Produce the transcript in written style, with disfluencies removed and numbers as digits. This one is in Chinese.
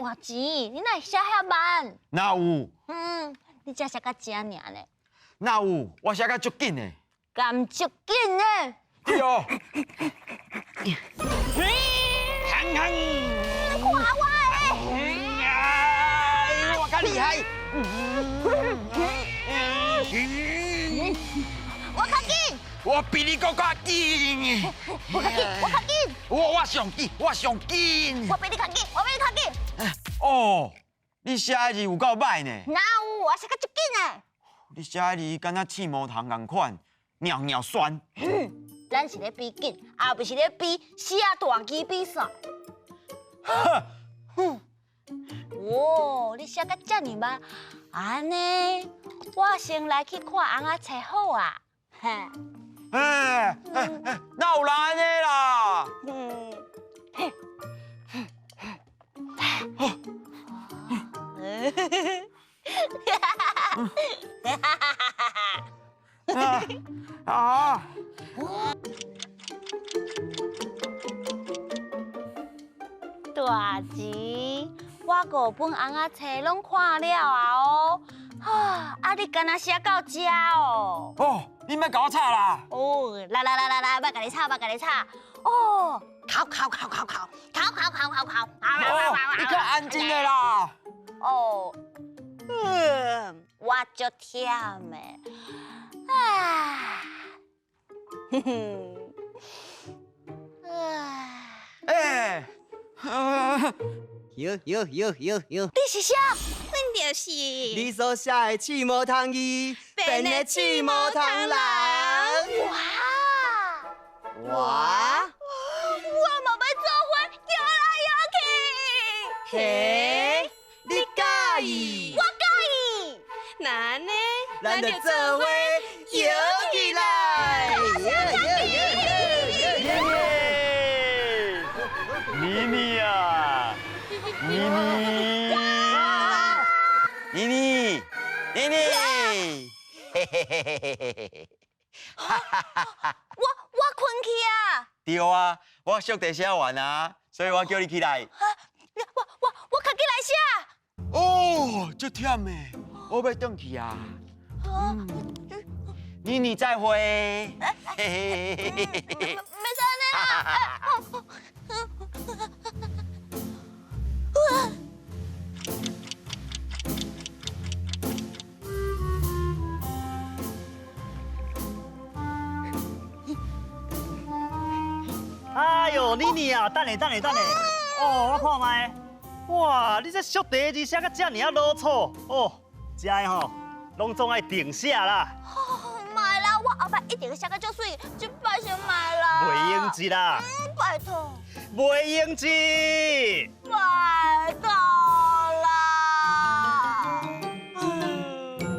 大钱，你哪会写遐慢？哪有？你才写到这尔呢？哪有？我写甲足紧的。咁足紧呢？对哦。看我我较厉害。我较紧，我比你更加紧。我较紧，我较紧，我上紧，我上紧。我比你较紧，我比你较紧。哦，你写的字有够歹呢。哪有？我写到足紧呢。你写的字敢若刺毛糖共款，尿尿酸。咱是咧比紧，而不是咧比写大字比赛。哦，你写到这么慢，安尼，我先来去看翁仔册好啊。嘿。哪有人安尼啦？大钱，我5本翁仔册拢看了啊哦。你敢若写到这哦？哦，你莫甲我吵啦！哦，来，别甲你吵，别甲你吵。哦，考。你较安静的啦。哦，我足忝的。哟！你是啥？阮就是你所写的刺毛糖衣，变的刺毛糖人。哇！我嘛要做伙摇来摇去。嘿，你介意？我介意。那呢？咱就做伙摇起来！妮妮啊，妮妮，嘿嘿嘿嘿嘿嘿，我困去啊！对啊，我宿地写完啊，所以我叫你起来。我较起来写。哦，足忝的，我要转去啊。妮妮再会。没事呢啦。哎呦，妮妮啊，等下。哦，我看卖。哇，你这宿地字写甲这尔老粗哦，这个吼，拢总爱定写啦。买啦，我后摆一定写甲足水，这摆先买啦。袂用字啦。拜托。袂用字。拜托。